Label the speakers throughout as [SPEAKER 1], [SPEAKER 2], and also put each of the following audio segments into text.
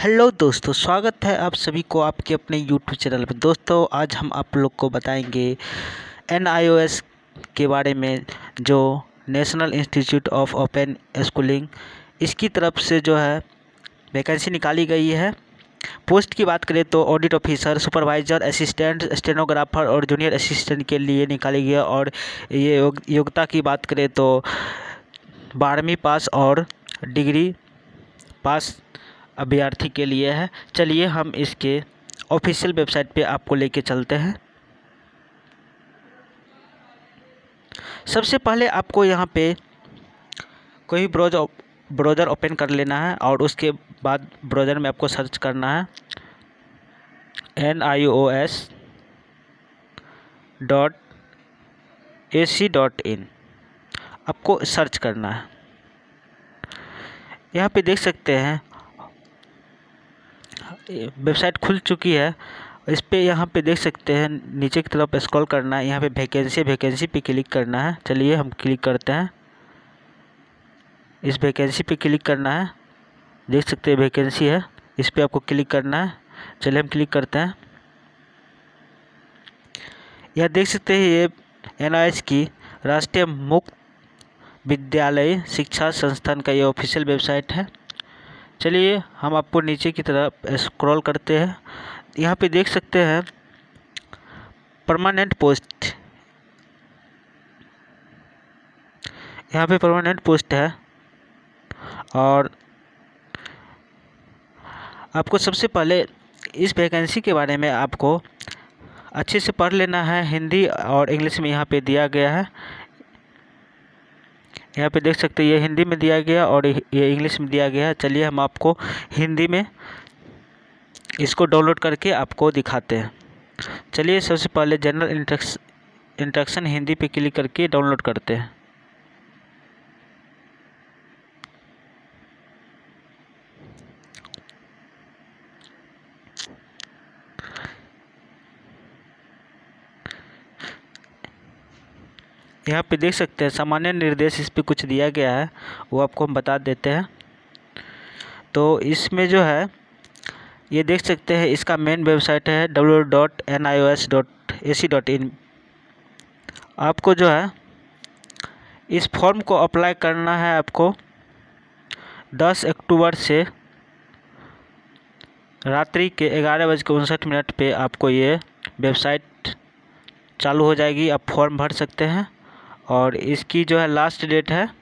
[SPEAKER 1] Hello दोस्तों, स्वागत है आप सभी को आपके अपने यूट्यूब चैनल पर। दोस्तों, आज हम आप लोग को बताएंगे NIOS के बारे में, जो national institute of open schooling, इसकी तरफ से जो है वैकेंसी निकाली गई है। पोस्ट की बात करें तो audit officer, supervisor, assistant, stenographer और जूनियर असिस्टेंट के लिए निकाली गई है। और ये योग्यता की बात करें तो 12वीं पास और डिग्री पास अभ्यर्थी के लिए है। चलिए हम इसके ऑफिशियल वेबसाइट पे आपको लेके चलते हैं। सबसे पहले आपको यहाँ पे कोई ब्राउज़र ओपन कर लेना है और उसके बाद ब्राउज़र में आपको सर्च करना है NIOS.ac.in। आपको सर्च करना है। यहाँ पे देख सकते हैं वेबसाइट खुल चुकी है। इस पे यहाँ पे देख सकते हैं नीचे की तरफ स्क्रॉल करना है। यहाँ पे वैकेंसी पे क्लिक करना है। चलिए हम क्लिक करते हैं। इस वैकेंसी पे क्लिक करना है। देख सकते हैं वैकेंसी है, इस पे आपको क्लिक करना है। चलिए हम क्लिक करते हैं। यह देख सकते हैं ये NIOS की राष्ट्रीय मुक्त विद्यालय शिक्षा संस्थान का ये ऑफिशियल वेबसाइट है। चलिए हम आपको नीचे की तरफ स्क्रॉल करते हैं। यहाँ पे देख सकते हैं परमानेंट पोस्ट, यहाँ पे परमानेंट पोस्ट है। और आपको सबसे पहले इस वैकेंसी के बारे में आपको अच्छे से पढ़ लेना है। हिंदी और इंग्लिश में यहाँ पे दिया गया है। यहाँ पे देख सकते हैं ये हिंदी में दिया गया और ये इंग्लिश में दिया गया है। चलिए हम आपको हिंदी में इसको डाउनलोड करके आपको दिखाते हैं। चलिए सबसे पहले जनरल इंस्ट्रक्शन हिंदी पे क्लिक करके डाउनलोड करते हैं। यहाँ पे देख सकते हैं सामान्य निर्देश, इस पे कुछ दिया गया है, वो आपको हम बता देते हैं। तो इसमें जो है ये देख सकते हैं इसका मेन वेबसाइट है www.nios.ac.in। आपको जो है इस फॉर्म को अप्लाई करना है। आपको 10 अक्टूबर से रात्रि के 11:59 पे आपको ये वेबसाइट चालू हो जाएगी। आप फॉर्म भर सकते हैं और इसकी जो है लास्ट डेट है 11।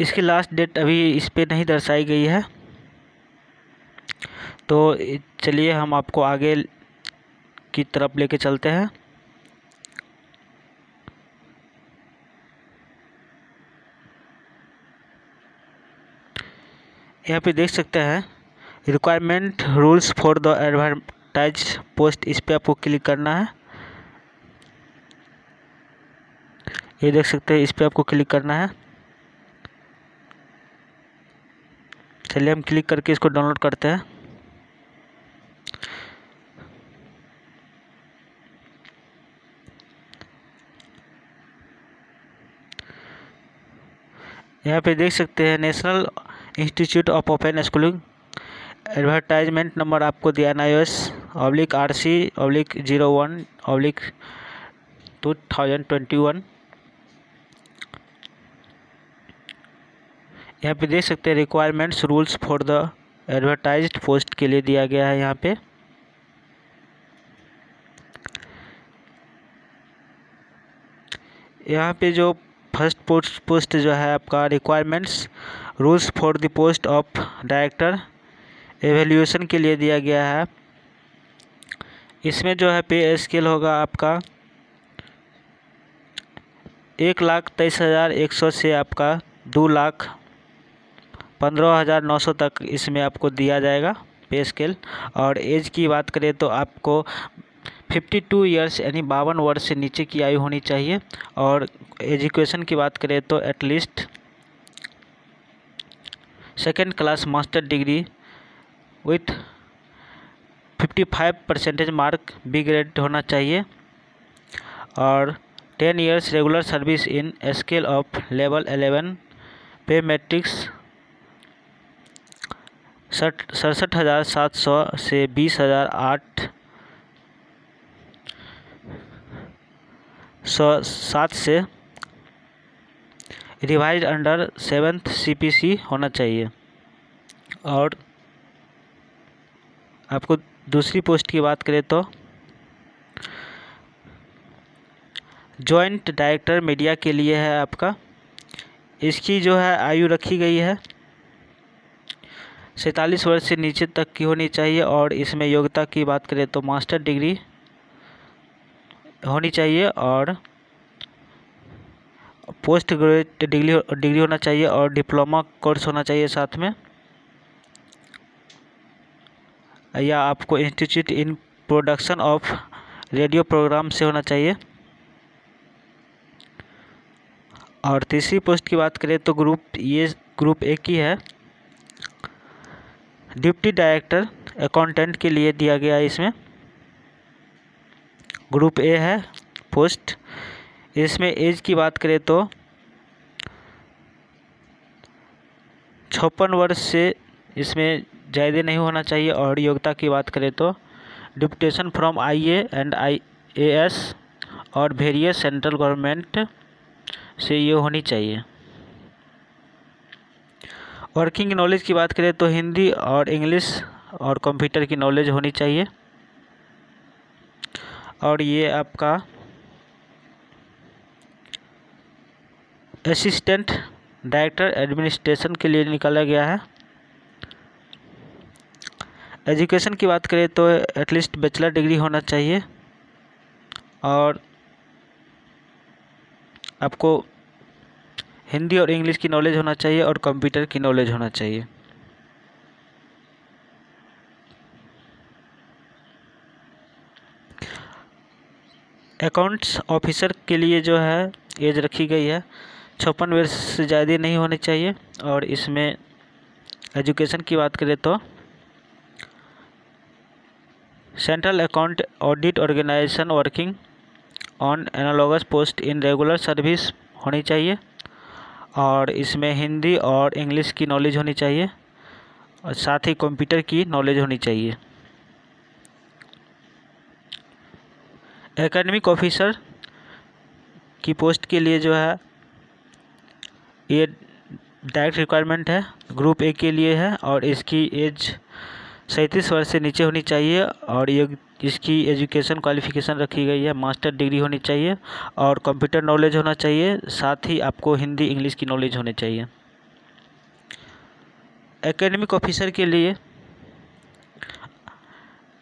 [SPEAKER 1] इसकी लास्ट डेट अभी इस पे नहीं दर्शाई गई है। तो चलिए हम आपको आगे की तरफ लेके चलते हैं। यहाँ पे देख सकते हैं requirement rules for the advertise post, इस पे आपको क्लिक करना है। ये देख सकते हैं इस पे आपको क्लिक करना है। चलिए हम क्लिक करके इसको डाउनलोड करते हैं। यहाँ पे देख सकते हैं national institute of open schooling advertisement number आपको दिया NIOS/RC/01/2021। यहाँ पे देख सकते हैं requirements rules for the advertised post के लिए दिया गया है। यहाँ पे जो फर्स्ट पोस्ट जो है आपका requirements rules for the post of director evaluation के लिए दिया गया है। इसमें जो है पे स्केल होगा आपका 1,23,100 से आपका 2,15,900 तक इसमें आपको दिया जाएगा पे स्केल। और एज की बात करें तो आपको 52 ईयर्स यानी 52 वर्ष से नीचे की आयु होनी चाहिए। और एजुकेशन की बात करें तो at least second class master degree with 55% mark B grade होना चाहिए। और 10 years regular service in scale of level 11 pay matrix 67,700 से 20,807 से रिवाइज अंडर 7th CPC होना चाहिए। और आपको दूसरी पोस्ट की बात करें तो जॉइंट डायरेक्टर मीडिया के लिए है आपका। इसकी जो है आयु रखी गई है 47 वर्ष से नीचे तक की होनी चाहिए। और इसमें योग्यता की बात करें तो मास्टर डिग्री होनी चाहिए और पोस्ट ग्रेजुएट डिग्री होना चाहिए और डिप्लोमा कोर्स होना चाहिए साथ में, या आपको institute in production of radio programme से होना चाहिए। और तीसरी पोस्ट की बात करें तो ग्रुप ए की है, डिप्टी डायरेक्टर अकाउंटेंट के लिए दिया गया है। इसमें ग्रुप ए है पोस्ट। इसमें एज की बात करें तो 56 वर्ष से इसमें ज़्यादा नहीं होना चाहिए। और योग्यता की बात करें तो deputation from IA and IAS और वेरियस सेंट्रल गवर्नमेंट से ये होनी चाहिए। वर्किंग नॉलेज की बात करें तो हिंदी और इंग्लिश और कंप्यूटर की नॉलेज होनी चाहिए। और ये आपका असिस्टेंट डायरेक्टर एडमिनिस्ट्रेशन के लिए निकाला गया है। एजुकेशन की बात करें तो एटलीस्ट बैचलर डिग्री होना चाहिए। और आपको हिंदी और इंग्लिश की नॉलेज होना चाहिए और कंप्यूटर की नॉलेज होना चाहिए। अकाउंट्स ऑफिसर के लिए जो है एज रखी गई है 56 वर्ष से ज़्यादा नहीं होनी चाहिए। और इसमें एजुकेशन की बात करें तो central account audit organisation working on analogous post in regular service होनी चाहिए। और इसमें हिंदी और इंग्लिश की नॉलेज होनी चाहिए और साथ ही कंप्यूटर की नॉलेज होनी चाहिए। एकेडमिक ऑफिसर की पोस्ट के लिए जो है ये डायरेक्ट रिक्वायरमेंट है, ग्रुप ए के लिए है। और इसकी एज 37 वर्ष से नीचे होनी चाहिए। और ये इसकी एजुकेशन क्वालिफिकेशन रखी गई है, मास्टर डिग्री होनी चाहिए और कंप्यूटर नॉलेज होना चाहिए। साथ ही आपको हिंदी इंग्लिश की नॉलेज होनी चाहिए। एकेडमिक ऑफिसर के लिए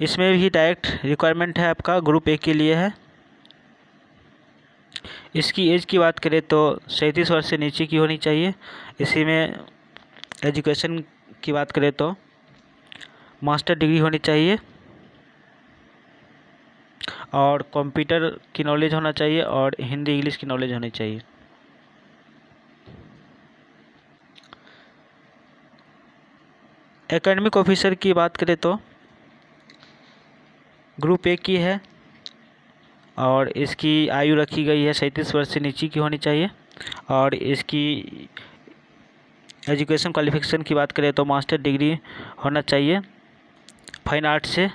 [SPEAKER 1] इसमें भी डायरेक्ट रिक्वायरमेंट है आपका, ग्रुप ए के लिए है। इसकी एज की बात करें तो 37 वर्ष से नीचे की होनी चाहिए। इसी में एजुकेशन की बात करें तो मास्टर डिग्री होनी चाहिए और कंप्यूटर की नॉलेज होना चाहिए और हिंदी इंग्लिश की नॉलेज होनी चाहिए। एकेडमिक ऑफिसर की बात करें तो ग्रुप ए की है और इसकी आयु रखी गई है 37 वर्ष से नीचे की होनी चाहिए। और इसकी एजुकेशन क्वालिफिकेशन की बात करें तो मास्टर डिग्री होना चाहिए फाइन आर्ट से,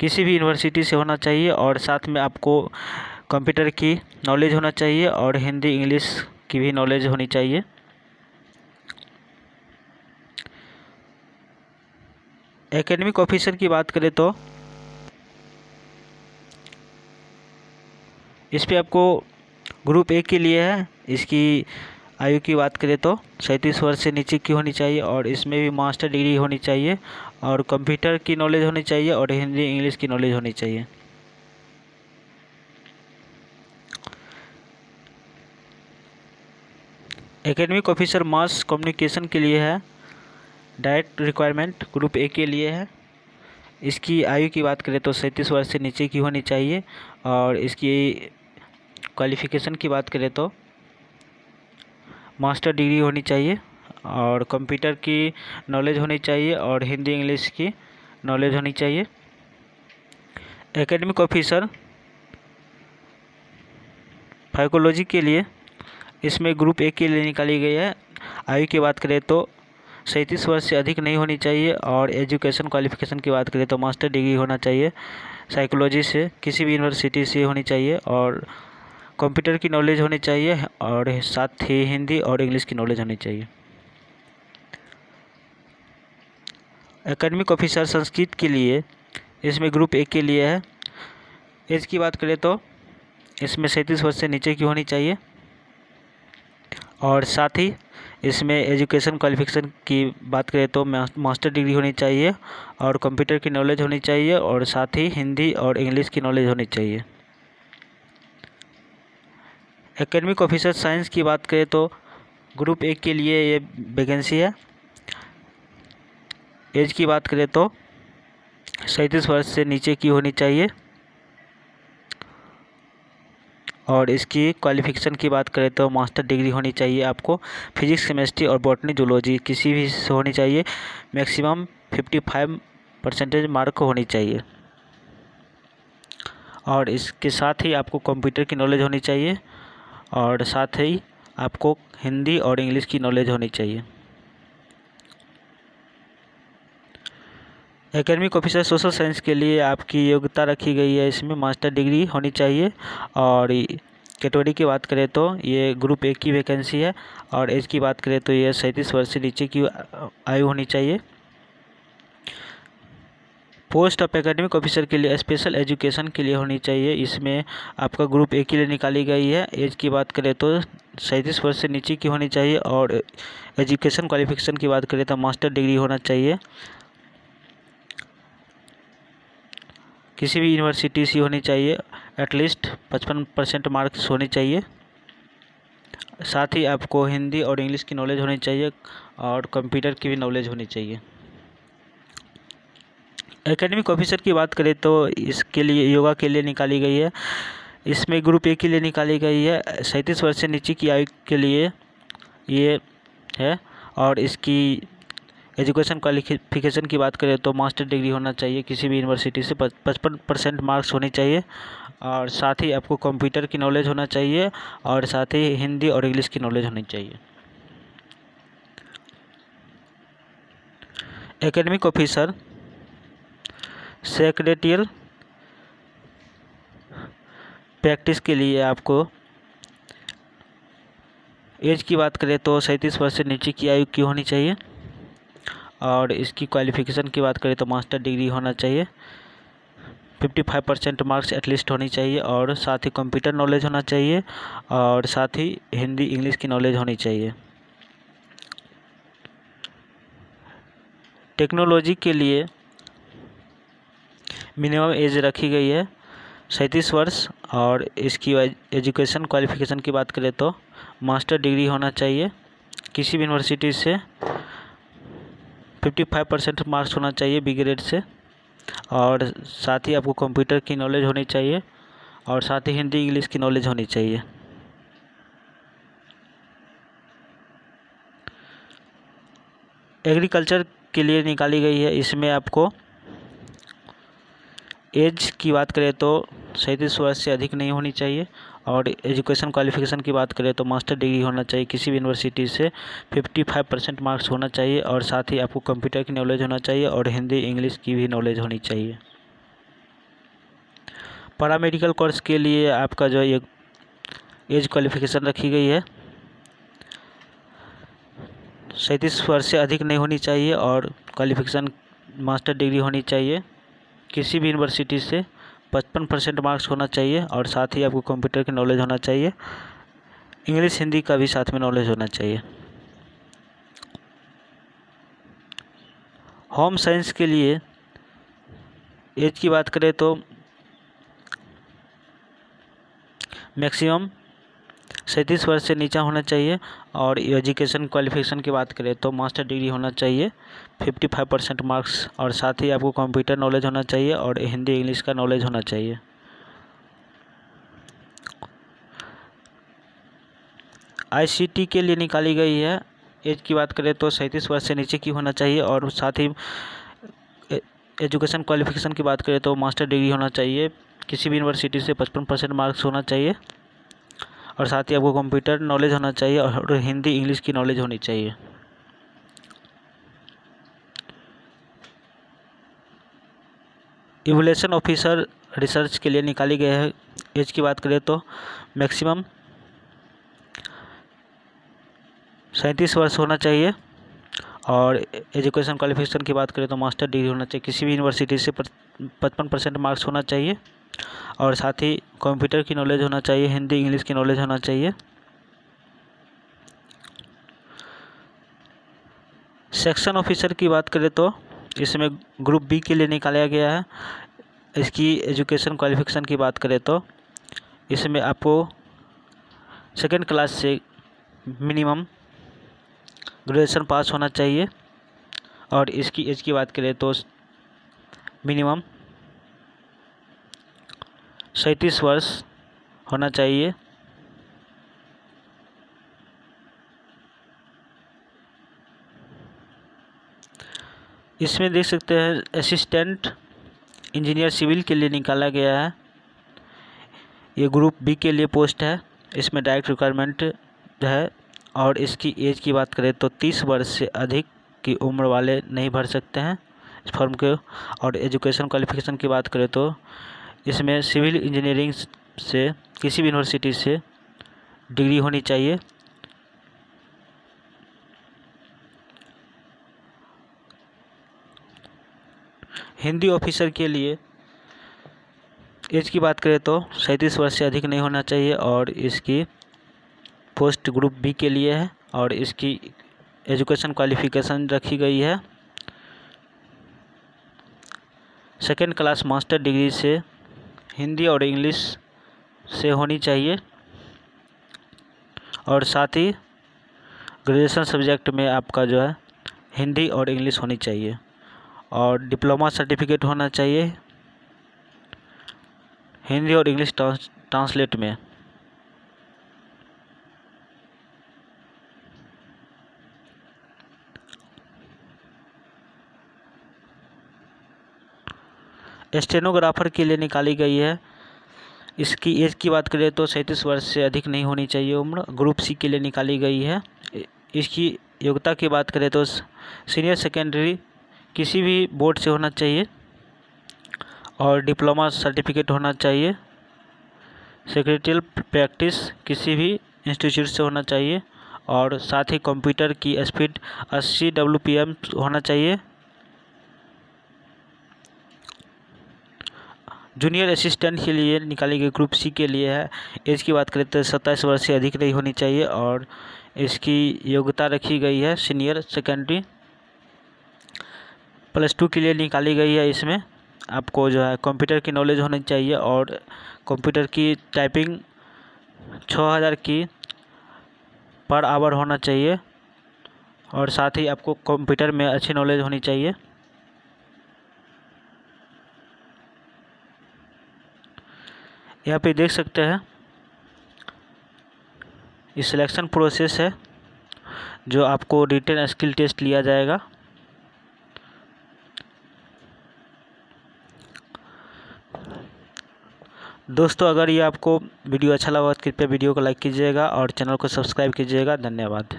[SPEAKER 1] किसी भी यूनिवर्सिटी से होना चाहिए। और साथ में आपको कंप्यूटर की नॉलेज होना चाहिए और हिंदी इंग्लिश की भी नॉलेज होनी चाहिए। एकेडमिक ऑफिसर की बात करें तो इस पे आपको ग्रुप ए के लिए है, इसकी आयु की बात करें तो 37 वर्ष से नीचे की होनी चाहिए और इसमें भी मास्टर डिग्री होनी चाहिए और कंप्यूटर की नॉलेज होनी चाहिए और हिंदी इंग्लिश की नॉलेज होनी चाहिए। एकेडमिक ऑफिसर मास कम्युनिकेशन के लिए है, डायरेक्ट रिक्वायरमेंट ग्रुप ए के लिए है। इसकी आयु की बात करें तो 37 वर्ष से नीचे की होनी चाहिए और इसकी क्वालिफ़िकेशन की बात करें तो मास्टर डिग्री होनी चाहिए और कंप्यूटर की नॉलेज होनी चाहिए और हिंदी इंग्लिश की नॉलेज होनी चाहिए। एकेडमिक ऑफिसर फाइकोलॉजी के लिए इसमें ग्रुप ए के लिए निकाली गई है। आयु की बात करें तो 37 वर्ष से अधिक नहीं होनी चाहिए और एजुकेशन क्वालिफिकेशन की बात करें तो मास्टर डिग्री होना चाहिए साइकोलॉजी से, किसी भी यूनिवर्सिटी से होनी चाहिए और कंप्यूटर की नॉलेज होनी चाहिए और साथ ही हिंदी और इंग्लिश की नॉलेज होनी चाहिए। एकेडमिक ऑफिसर संस्कृत के लिए इसमें ग्रुप ए के लिए है। एज की बात करें तो इसमें 37 वर्ष से नीचे की होनी चाहिए और साथ ही इसमें एजुकेशन क्वालिफिकेशन की बात करें तो मास्टर डिग्री होनी चाहिए और कंप्यूटर की नॉलेज होनी चाहिए और साथ ही हिंदी और इंग्लिश की नॉलेज होनी चाहिए। एकेडमिक ऑफिसर साइंस की बात करें तो ग्रुप ए के लिए ये वैकेंसी है। एज की बात करें तो 37 वर्ष से नीचे की होनी चाहिए और इसकी क्वालिफिकेशन की बात करें तो मास्टर डिग्री होनी चाहिए आपको। फिजिक्स, केमिस्ट्री और बॉटनी, जूलॉजी किसी भी से होनी चाहिए। मैक्सिमम 55% मार्क होनी चाहिए और इसके साथ ही आपको कंप्यूटर की नॉलेज होनी चाहिए और साथ ही आपको हिंदी और इंग्लिश की नॉलेज होनी चाहिए। एकेडमिक ऑफिसर सोशल साइंस के लिए आपकी योग्यता रखी गई है, इसमें मास्टर डिग्री होनी चाहिए और कैटेगरी की बात करें तो ये ग्रुप ए की वैकेंसी है और एज की बात करें तो ये 37 वर्ष से नीचे की आयु होनी चाहिए। पोस्ट ऑफ एकेडमिक ऑफिसर के लिए स्पेशल एजुकेशन के लिए होनी चाहिए, इसमें आपका ग्रुप ए के लिए निकाली गई है। एज की बात करें तो 37 वर्ष से नीचे की होनी चाहिए और एजुकेशन क्वालिफिकेशन की बात करें तो मास्टर डिग्री होना चाहिए, किसी भी यूनिवर्सिटी से होनी चाहिए, एटलीस्ट 55% मार्क्स होने चाहिए। साथ ही आपको हिंदी और इंग्लिश की नॉलेज होनी चाहिए और कंप्यूटर की भी नॉलेज होनी चाहिए। एकेडमिक ऑफिसर की बात करें तो इसके लिए योगा के लिए निकाली गई है, इसमें ग्रुप ए के लिए निकाली गई है। 37 वर्ष से नीचे की आयु के लिए ये है और इसकी एजुकेशन क्वालिफिकेशन की बात करें तो मास्टर डिग्री होना चाहिए, किसी भी यूनिवर्सिटी से 55% मार्क्स होने चाहिए और साथ ही आपको कंप्यूटर की नॉलेज होना चाहिए और साथ ही हिंदी और इंग्लिश की नॉलेज होनी चाहिए। एकेडमिक ऑफिसर सेक्रेटरियल प्रैक्टिस के लिए आपको एज की बात करें तो 37 वर्ष से नीचे की आयु की होनी चाहिए और इसकी क्वालिफिकेशन की बात करें तो मास्टर डिग्री होना चाहिए, 55% मार्क्स एटलीस्ट होनी चाहिए और साथ ही कंप्यूटर नॉलेज होना चाहिए और साथ ही हिंदी इंग्लिश की नॉलेज होनी चाहिए। टेक्नोलॉजी के लिए मिनिमम एज रखी गई है 37 वर्ष और इसकी एजुकेशन क्वालिफिकेशन की बात करें तो मास्टर डिग्री होना चाहिए, किसी भी यूनिवर्सिटी से 55% मार्क्स होना चाहिए बी ग्रेड से और साथ ही आपको कंप्यूटर की नॉलेज होनी चाहिए और साथ ही हिंदी इंग्लिश की नॉलेज होनी चाहिए। एग्रीकल्चर के लिए निकाली गई है, इसमें आपको एज की बात करें तो 37 वर्ष से अधिक नहीं होनी चाहिए और एजुकेशन क्वालिफिकेशन की बात करें तो मास्टर डिग्री होना चाहिए, किसी भी यूनिवर्सिटी से 55% मार्क्स होना चाहिए और साथ ही आपको कंप्यूटर की नॉलेज होना चाहिए और हिंदी इंग्लिश की भी नॉलेज होनी चाहिए। पैरामेडिकल कोर्स के लिए आपका जो ये एज क्वालिफिकेशन रखी गई है 37 वर्ष से अधिक नहीं होनी चाहिए और क्वालिफिकेशन मास्टर डिग्री होनी चाहिए, किसी भी यूनिवर्सिटी से 55% मार्क्स होना चाहिए और साथ ही आपको कंप्यूटर की नॉलेज होना चाहिए। इंग्लिश हिंदी का भी साथ में नॉलेज होना चाहिए। होम साइंस के लिए एज की बात करें तो मैक्सिमम 37 वर्ष से नीचा होना चाहिए और एजुकेशन क्वालिफिकेशन की बात करें तो मास्टर डिग्री होना चाहिए, 55% मार्क्स, और साथ ही आपको कंप्यूटर नॉलेज होना चाहिए और हिंदी इंग्लिश का नॉलेज होना चाहिए। आईसीटी के लिए निकाली गई है एज की बात करें तो 37 वर्ष से नीचे की होना चाहिए और साथ ही एजुकेशन क्वालिफिकेशन की बात करें तो मास्टर डिग्री होना चाहिए, किसी भी यूनिवर्सिटी से 55% मार्क्स होना चाहिए और साथ ही आपको कंप्यूटर नॉलेज होना चाहिए और हिंदी इंग्लिश की नॉलेज होनी चाहिए। इवोल्यूशन ऑफिसर रिसर्च के लिए निकाली गई है एज की बात करें तो मैक्सिमम 37 वर्ष होना चाहिए और एजुकेशन क्वालिफिकेशन की बात करें तो मास्टर डिग्री होना चाहिए, किसी भी यूनिवर्सिटी से 55% मार्क्स होना चाहिए और साथ ही कंप्यूटर की नॉलेज होना चाहिए, हिंदी इंग्लिश की नॉलेज होना चाहिए। सेक्शन ऑफिसर की बात करें तो इसमें ग्रुप बी के लिए निकाला गया है। इसकी एजुकेशन क्वालिफिकेशन की बात करें तो इसमें आपको सेकेंड क्लास से मिनिमम ग्रेजुएशन पास होना चाहिए और इसकी एज की बात करें तो मिनिमम 37 वर्ष होना चाहिए। इसमें देख सकते हैं असिस्टेंट इंजीनियर सिविल के लिए निकाला गया है, ये ग्रुप बी के लिए पोस्ट है। इसमें डायरेक्ट रिक्वायरमेंट है और इसकी एज की बात करें तो 30 वर्ष से अधिक की उम्र वाले नहीं भर सकते हैं इस फॉर्म के। और एजुकेशन क्वालिफिकेशन की बात करें तो इसमें सिविल इंजीनियरिंग से किसी भी यूनिवर्सिटी से डिग्री होनी चाहिए। हिंदी ऑफिसर के लिए एज की बात करें तो 37 वर्ष से अधिक नहीं होना चाहिए और इसकी पोस्ट ग्रुप बी के लिए है और इसकी एजुकेशन क्वालिफिकेशन रखी गई है सेकेंड क्लास मास्टर डिग्री से हिंदी और इंग्लिश से होनी चाहिए और साथ ही ग्रेजुएशन सब्जेक्ट में आपका जो है हिंदी और इंग्लिश होनी चाहिए और डिप्लोमा सर्टिफिकेट होना चाहिए हिंदी और इंग्लिश ट्रांसलेट में। स्टेनोग्राफर के लिए निकाली गई है, इसकी एज की बात करें तो 37 वर्ष से अधिक नहीं होनी चाहिए उम्र, ग्रुप सी के लिए निकाली गई है। इसकी योग्यता की बात करें तो सीनियर सेकेंडरी किसी भी बोर्ड से होना चाहिए और डिप्लोमा सर्टिफिकेट होना चाहिए, सेक्रेटरियल प्रैक्टिस किसी भी इंस्टीट्यूट से होना चाहिए और साथ ही कंप्यूटर की स्पीड 80 WPM होना चाहिए। जूनियर असिस्टेंट के लिए निकाली गई ग्रुप सी के लिए है, एज की बात करें तो 27 वर्ष से अधिक नहीं होनी चाहिए और इसकी योग्यता रखी गई है सीनियर सेकेंडरी। +2 के लिए निकाली गई है, इसमें आपको जो है कंप्यूटर की नॉलेज होनी चाहिए और कंप्यूटर की टाइपिंग 6000 की पर आवर होना चाहिए और साथ ही आपको कंप्यूटर में अच्छी नॉलेज होनी चाहिए। यहाँ पे देख सकते हैं ये सिलेक्शन प्रोसेस है जो आपको रिटन स्किल टेस्ट लिया जाएगा। दोस्तों अगर ये आपको वीडियो अच्छा लगा तो कृपया वीडियो को लाइक कीजिएगा और चैनल को सब्सक्राइब कीजिएगा। धन्यवाद।